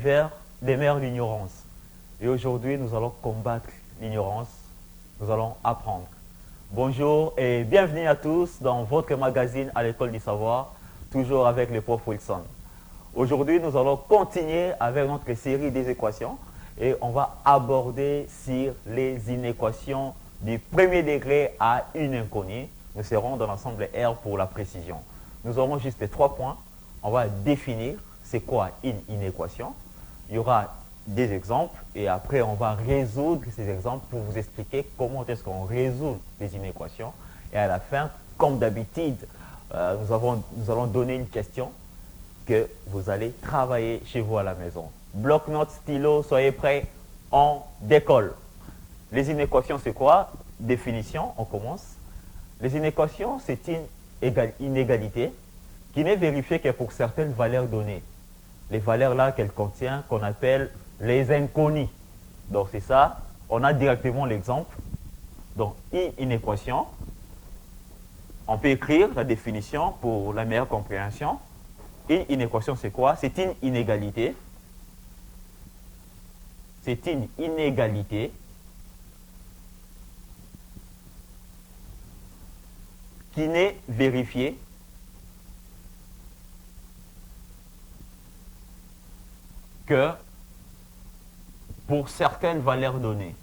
des mers d'ignorance. Et aujourd'hui, nous allons combattre l'ignorance. Nous allons apprendre. Bonjour et bienvenue à tous dans votre magazine à l'école du savoir, toujours avec le prof Wilson. Aujourd'hui, nous allons continuer avec notre série des équations et on va aborder sur les inéquations du premier degré à une inconnue. Nous serons dans l'ensemble R pour la précision. Nous aurons juste 3 points. On va définir c'est quoi une inéquation. Il y aura des exemples et après on va résoudre ces exemples pour vous expliquer comment est-ce qu'on résout les inéquations. Et à la fin, comme d'habitude, nous allons donner une question que vous allez travailler chez vous à la maison. Bloc-notes, stylo, soyez prêts, on décolle. Les inéquations, c'est quoi? Définition, on commence. Les inéquations, c'est une inégalité qui n'est vérifiée que pour certaines valeurs données. Les valeurs là qu'elle contient, qu'on appelle les inconnues. Donc c'est ça, on a directement l'exemple. Donc une équation, on peut écrire la définition pour la meilleure compréhension. Une équation, c'est quoi? C'est une inégalité. C'est une inégalité qui n'est vérifiée que pour certaines valeurs données.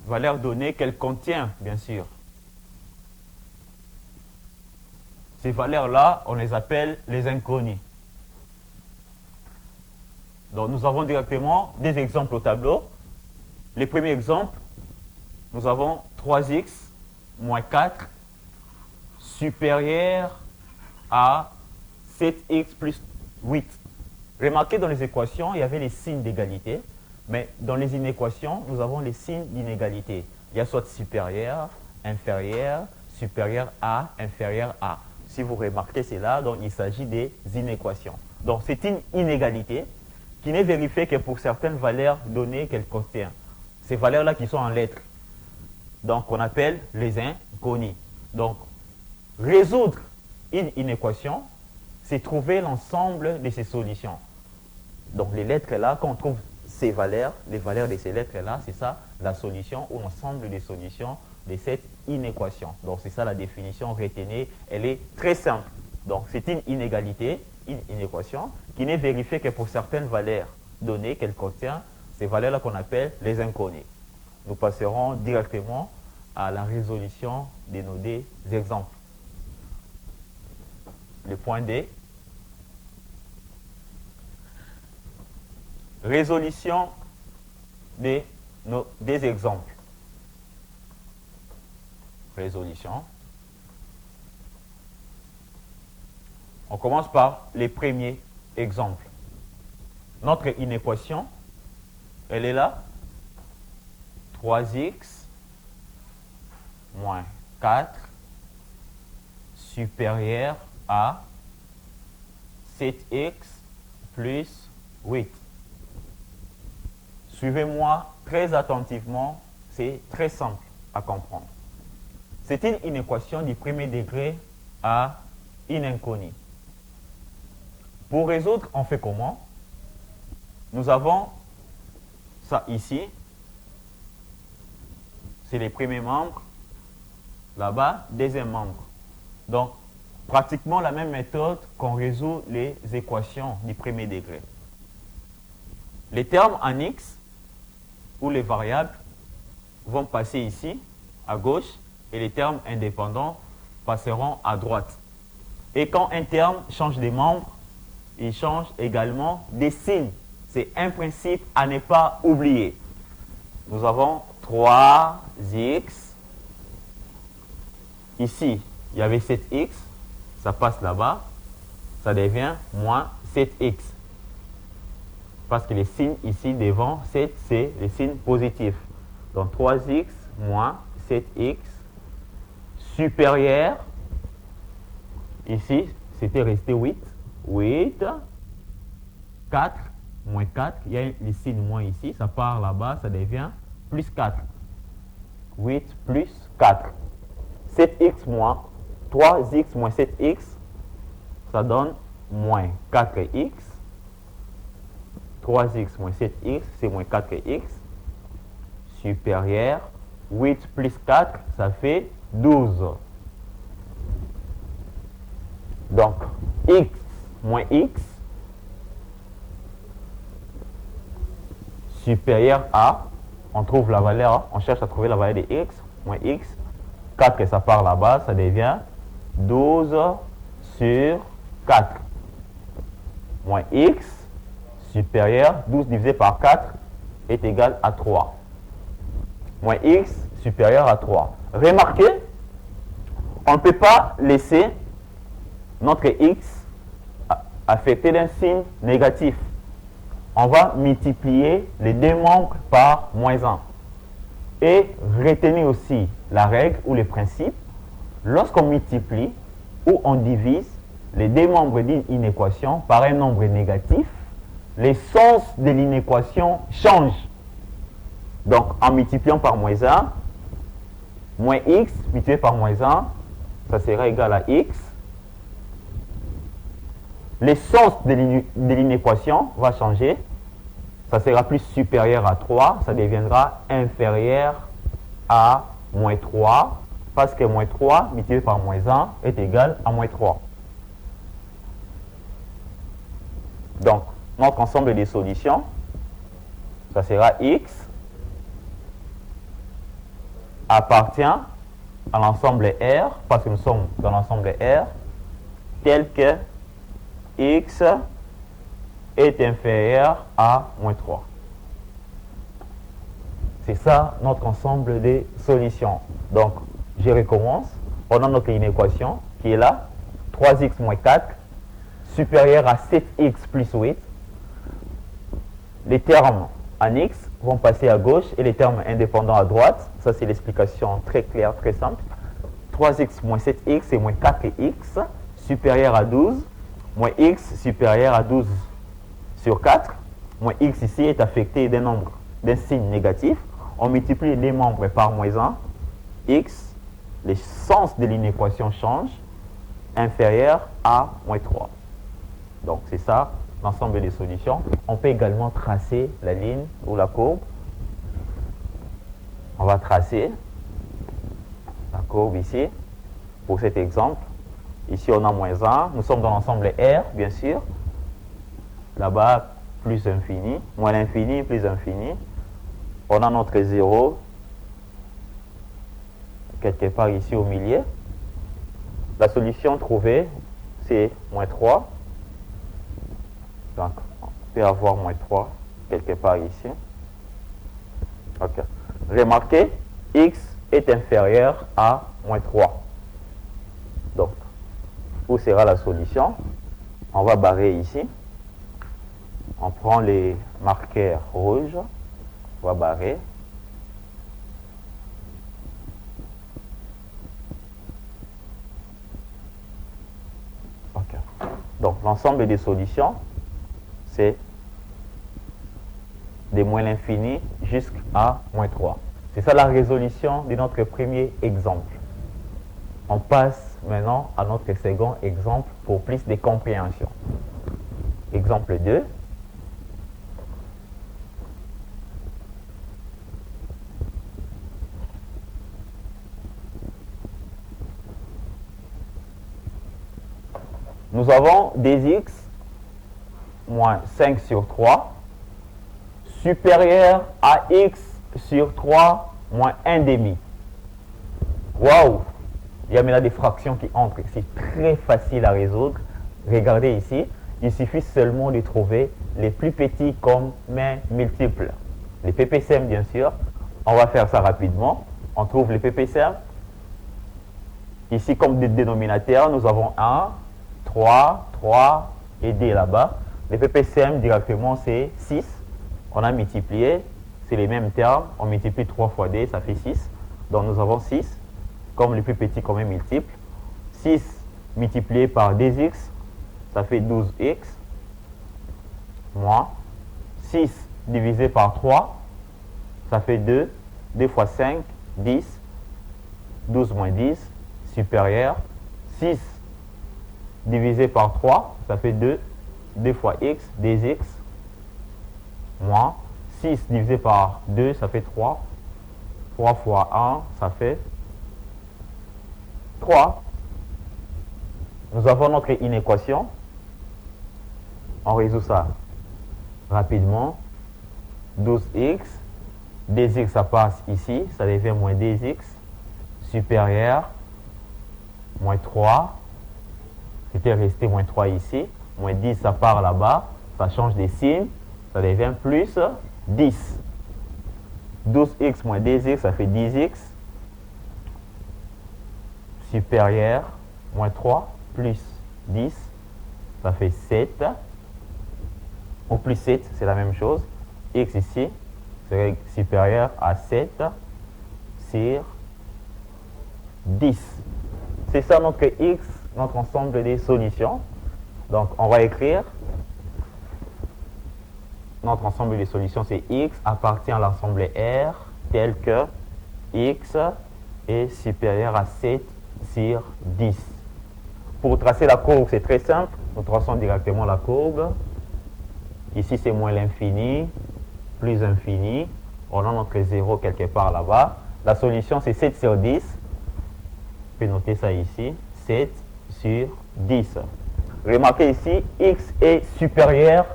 Valeurs données qu'elle contient, bien sûr. Ces valeurs-là, on les appelle les inconnues. Donc nous avons directement des exemples au tableau. Les premiers exemples, nous avons 3x moins 4 supérieur à 7x plus 8. Remarquez dans les équations, il y avait les signes d'égalité, mais dans les inéquations, nous avons les signes d'inégalité. Il y a soit supérieur, inférieur, supérieur à, inférieur à. Si vous remarquez, c'est là, donc il s'agit des inéquations. Donc c'est une inégalité qui n'est vérifiée que pour certaines valeurs données qu'elle contient. Ces valeurs-là qui sont en lettres. Donc, on appelle les inconnues. Donc, résoudre une inéquation, c'est trouver l'ensemble de ces solutions. Donc, les lettres-là, quand on trouve ces valeurs, les valeurs de ces lettres-là, c'est ça la solution ou l'ensemble des solutions de cette inéquation. Donc, c'est ça la définition, retenez. Elle est très simple. Donc, c'est une inégalité, une inéquation, qui n'est vérifiée que pour certaines valeurs données qu'elle contient, ces valeurs-là qu'on appelle les inconnues. Nous passerons directement à la résolution de nos deux exemples. Le point D. Résolution de nos deux exemples. Résolution. On commence par les premiers exemples. Notre inéquation, elle est là. 3x moins 4 supérieur à 7x plus 8. Suivez-moi très attentivement, c'est très simple à comprendre. C'est une inéquation du premier degré à une inconnue. Pour résoudre, on fait comment? Nous avons ça ici. C'est les premiers membres. Là-bas, deuxième membre. Donc, pratiquement la même méthode qu'on résout les équations du premier degré. Les termes en x, ou les variables, vont passer ici, à gauche, et les termes indépendants passeront à droite. Et quand un terme change de membre, il change également des signes. C'est un principe à ne pas oublier. Nous avons 3x. Ici, il y avait 7x. Ça passe là-bas. Ça devient moins 7x. Parce que les signes ici devant 7, c'est les signes positifs. Donc 3x moins 7x supérieur. Ici, c'était resté 8. 8. 4 moins 4. Il y a les signes moins ici. Ça part là-bas. Ça devient plus 4. 8 plus 4. 7x moins 3x moins 7x, ça donne moins 4x. 3x moins 7x, c'est moins 4x. Supérieur, 8 plus 4, ça fait 12. Donc, x moins x supérieur à, on trouve la valeur, on cherche à trouver la valeur de x, moins x. 4, ça part là-bas, ça devient 12 sur 4. Moins x supérieur, 12 divisé par 4 est égal à 3. Moins x supérieur à 3. Remarquez, on ne peut pas laisser notre x affecté d'un signe négatif. On va multiplier les deux membres par moins 1. Et retenez aussi la règle ou le principe. Lorsqu'on multiplie ou on divise les deux membres d'une équation par un nombre négatif, le sens de l'inéquation change. Donc, en multipliant par moins 1, moins x multiplié par moins 1, ça sera égal à x. Le sens de l'inéquation va changer. Ça sera plus supérieur à 3. Ça deviendra inférieur à moins 3. Parce que moins 3 multiplié par moins 1 est égal à moins 3. Donc, notre ensemble des solutions, ça sera x appartient à l'ensemble R, parce que nous sommes dans l'ensemble R, tel que x est inférieur à moins 3. C'est ça notre ensemble des solutions. Donc, je recommence. On a notre inéquation qui est là. 3x moins 4 supérieur à 7x plus 8. Les termes en x vont passer à gauche et les termes indépendants à droite. Ça, c'est l'explication très claire, très simple. 3x moins 7x et moins 4x supérieur à 12. Moins x supérieur à 12 sur 4. Moins x ici est affecté d'un signe négatif. On multiplie les membres par moins 1. X, le sens de l'inéquation change, inférieur à moins 3. Donc c'est ça l'ensemble des solutions. On peut également tracer la ligne ou la courbe. On va tracer la courbe ici pour cet exemple. Ici on a moins 1. Nous sommes dans l'ensemble R, bien sûr. Là-bas, plus infini. Moins l'infini, plus infini. On a notre 0 quelque part ici au milieu. La solution trouvée, c'est moins 3. Donc, on peut avoir moins 3 quelque part ici. Ok. Remarquez, x est inférieur à moins 3. Donc, où sera la solution? On va barrer ici. On prend les marqueurs rouges. On va barrer. Ok. Donc, l'ensemble des solutions, c'est de moins l'infini jusqu'à moins 3. C'est ça la résolution de notre premier exemple. On passe maintenant à notre second exemple pour plus de compréhension. Exemple 2. Nous avons des x moins 5 sur 3 supérieur à x sur 3 moins 1 demi. Waouh! Il y a maintenant des fractions qui entrent. C'est très facile à résoudre. Regardez ici. Il suffit seulement de trouver les plus petits comme mains multiples. Les PPCM, bien sûr. On va faire ça rapidement. On trouve les PPCM. Ici, comme dénominateur, nous avons 1, 3, 3 et D là-bas. Les PPCM directement, c'est 6. On a multiplié. C'est les mêmes termes. On multiplie 3 fois D, ça fait 6. Donc nous avons 6 comme le plus petit commun multiple. 6 multiplié par 2x, ça fait 12x. Moins 6 divisé par 3, ça fait 2. 2 fois 5, 10. 12 moins 10, supérieur. 6 divisé par 3, ça fait 2. 2 fois x, 2x. Moins 6 divisé par 2, ça fait 3. 3 fois 1, ça fait 3. Nous avons notre inéquation. On résout ça rapidement. 12x. 2x, ça passe ici. Ça devient moins 2x. Supérieur. Moins 3. C'était resté moins 3 ici. Moins 10, ça part là-bas. Ça change de signe. Ça devient plus 10. 12x moins 2x, ça fait 10x. Supérieur. Moins 3 plus 10, ça fait 7. Ou plus 7, c'est la même chose. X ici serait supérieur à 7 sur 10. C'est ça notre x, notre ensemble des solutions. Donc on va écrire notre ensemble des solutions, c'est x appartient à l'ensemble R tel que x est supérieur à 7 sur 10. Pour tracer la courbe, c'est très simple. Nous traçons directement la courbe. Ici, c'est moins l'infini, plus infini. On a notre 0 quelque part là-bas. La solution, c'est 7 sur 10. Je peux noter ça ici. 7 sur 10. Remarquez ici, x est supérieur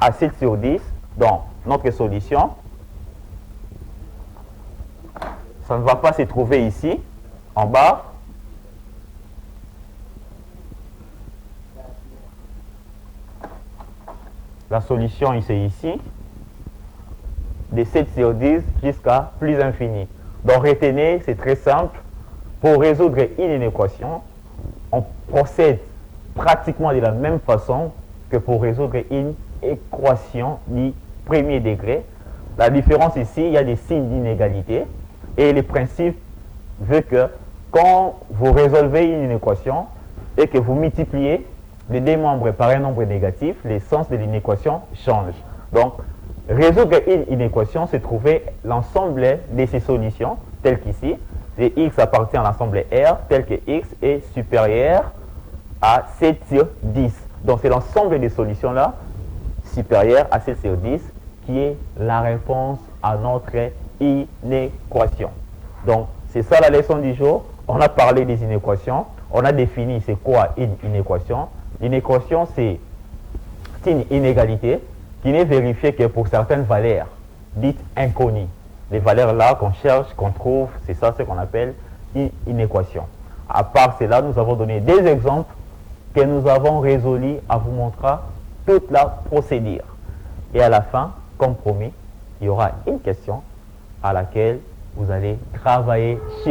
à 7 sur 10. Donc, notre solution, ça ne va pas se trouver ici, en bas. La solution, c'est ici, de 7 sur 10 jusqu'à plus infini. Donc, retenez, c'est très simple. Pour résoudre une équation, on procède pratiquement de la même façon que pour résoudre une équation du premier degré. La différence ici, il y a des signes d'inégalité. Et le principe veut que quand vous résolvez une équation et que vous multipliez les deux membres par un nombre négatif, le sens de l'inéquation change. Donc, résoudre une équation, c'est trouver l'ensemble de ces solutions, telles qu'ici. Et x appartient à l'ensemble R, tel que x est supérieur à 7 sur 10. Donc, c'est l'ensemble des solutions-là, supérieur à 7 sur 10, qui est la réponse à notre inéquation. Donc, c'est ça la leçon du jour. On a parlé des inéquations. On a défini c'est quoi une inéquation. L'inéquation, c'est une inégalité qui n'est vérifiée que pour certaines valeurs dites inconnues. Les valeurs là qu'on cherche, qu'on trouve, c'est ça ce qu'on appelle une équation. À part cela, nous avons donné des exemples que nous avons résolus à vous montrer toute la procédure. Et à la fin, comme promis, il y aura une question à laquelle vous allez travailler chez vous.